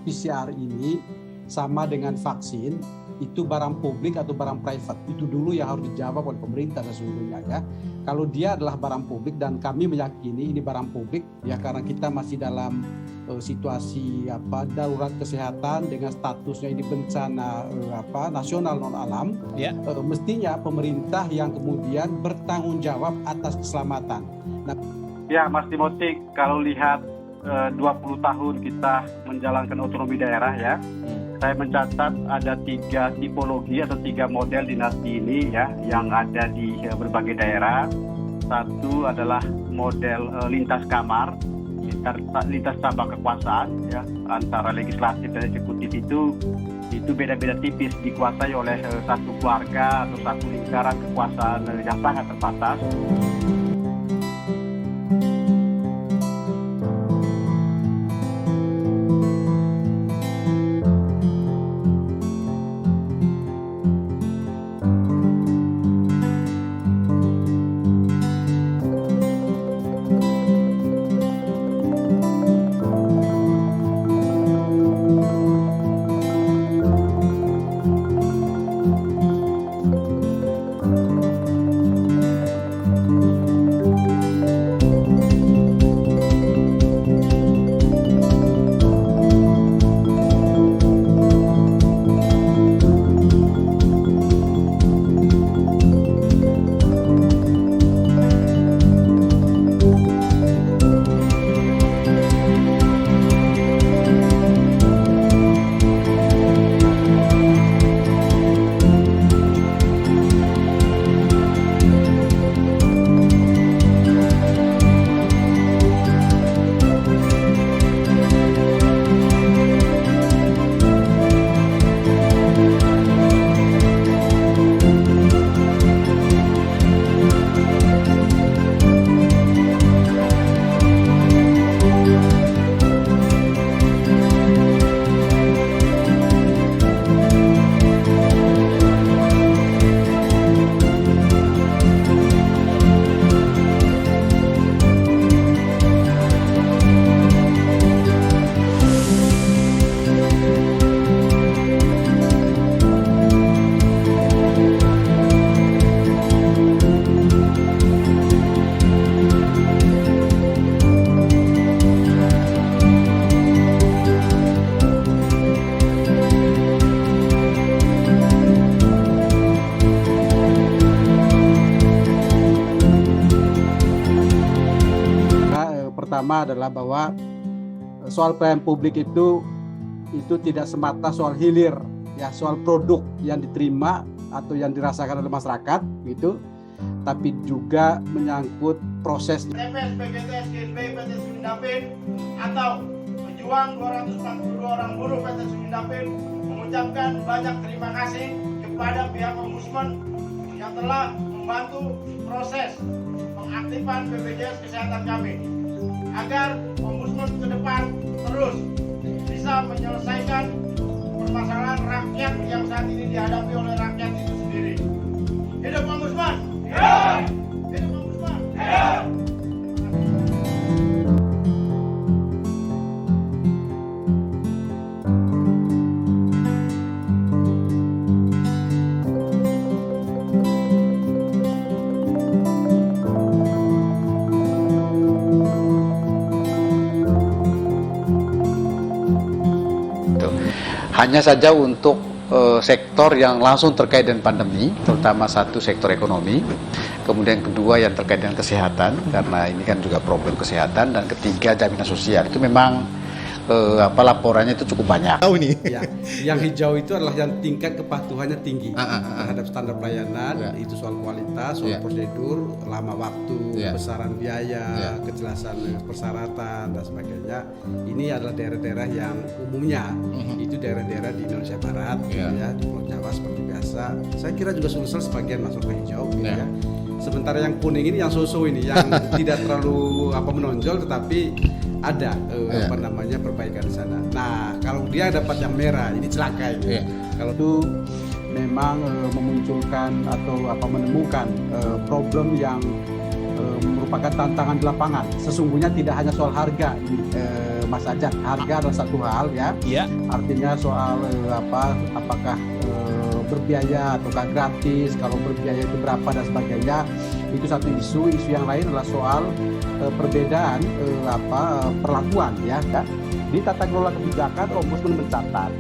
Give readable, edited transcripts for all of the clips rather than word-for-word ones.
PCR ini sama dengan vaksin, itu barang publik atau barang private? Itu dulu yang harus dijawab oleh pemerintah sesungguhnya ya. Kalau dia adalah barang publik dan kami meyakini ini barang publik ya, karena kita masih dalam situasi darurat kesehatan dengan statusnya ini bencana nasional non alam, mestinya pemerintah yang kemudian bertanggung jawab atas keselamatan. Nah, ya Mas Timothy, kalau lihat 20 tahun kita menjalankan otonomi daerah ya, saya mencatat ada 3 tipologi atau 3 model dinasti ini ya yang ada di berbagai daerah. Satu adalah model lintas kamar, lintas cabang kekuasaan ya, antara legislatif dan eksekutif itu beda-beda tipis, dikuasai oleh satu keluarga atau satu lingkaran kekuasaan yang sangat terbatas. Pertama adalah bahwa soal pelayanan publik itu tidak semata soal hilir ya, soal produk yang diterima atau yang dirasakan oleh masyarakat gitu, tapi juga menyangkut proses. Atau pejuang 242 orang buruh PT Sumindapin mengucapkan banyak terima kasih kepada pihak Ombudsman yang telah membantu proses pengaktifan BPJS Kesehatan kami, agar Ombudsman ke depan terus bisa menyelesaikan permasalahan rakyat yang saat ini dihadapi oleh rakyat itu sendiri. Hidup Ombudsman! Hidup! Hidup Ombudsman! Hidup! Hanya saja untuk sektor yang langsung terkait dengan pandemi, terutama satu sektor ekonomi, kemudian kedua yang terkait dengan kesehatan, karena ini kan juga problem kesehatan, dan ketiga jaminan sosial. Itu memang laporannya itu cukup banyak. Tahu nih. Ya, yang hijau itu adalah yang tingkat kepatuhannya tinggi terhadap standar pelayanan, itu soal kualitas, soal prosedur, lama waktu, besaran biaya, kejelasan persyaratan dan sebagainya. Ini adalah daerah-daerah yang umumnya itu daerah-daerah di Indonesia Barat, ya, di Pulau Jawa seperti biasa. Saya kira juga Sulsel sebagian masuk ke hijau, ya. Sementara yang kuning ini yang so-so ini yang tidak terlalu menonjol, tetapi ada perbaikan di sana. Nah, kalau dia dapat yang merah ini celaka ini. Kalau itu memang memunculkan atau menemukan problem yang merupakan tantangan di lapangan. Sesungguhnya tidak hanya soal harga ini, Mas Ajat. Harga adalah satu hal, ya. Artinya soal apakah berbiaya ataukah gratis, kalau berbiaya itu berapa dan sebagainya, itu satu isu. Isu yang lain adalah soal perbedaan perlakuan, ya kan. Di tata kelola kebijakan, Ombudsman mencatat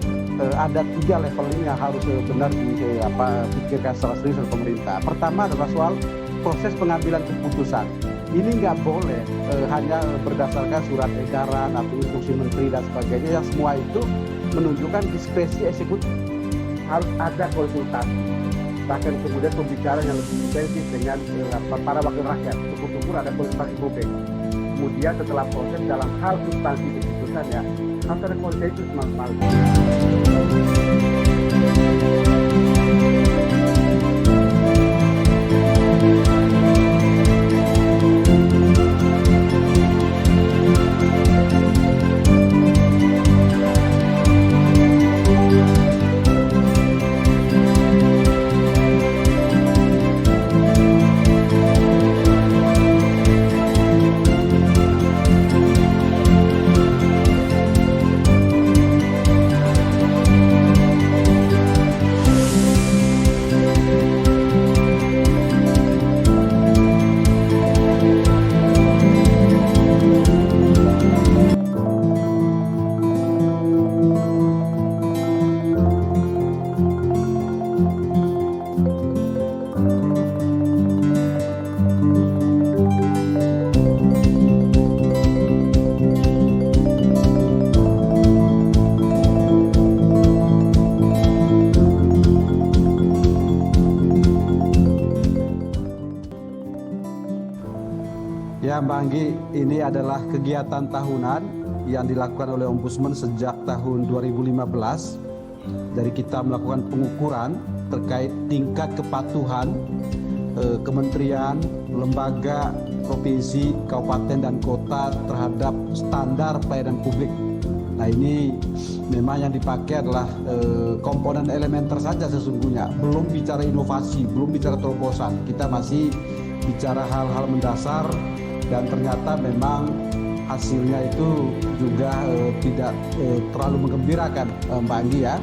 ada 3 leveling yang harus benar dipikirkan secara serius oleh pemerintah. Pertama adalah soal proses pengambilan keputusan. Ini nggak boleh hanya berdasarkan surat edaran atau instruksi menteri dan sebagainya, yang semua itu menunjukkan diskresi eksekutif. Harus ada konsultasi, bahkan kemudian pembicaraan yang lebih intensif dengan para wakil rakyat. Syukur-syukur ada konsultasi publik. Kemudian setelah proses dalam hal substansi keputusan, ya, harus ada konsensus maksimal. Ya, Mbak Anggi, ini adalah kegiatan tahunan yang dilakukan oleh Ombudsman sejak tahun 2015. Dari kita melakukan pengukuran terkait tingkat kepatuhan kementerian, lembaga, provinsi, kabupaten, dan kota terhadap standar pelayanan publik. Nah, ini memang yang dipakai adalah komponen elementer saja sesungguhnya. Belum bicara inovasi, belum bicara terobosan. Kita masih bicara hal-hal mendasar, dan ternyata memang hasilnya itu juga tidak terlalu menggembirakan, Mbak Anggi, ya.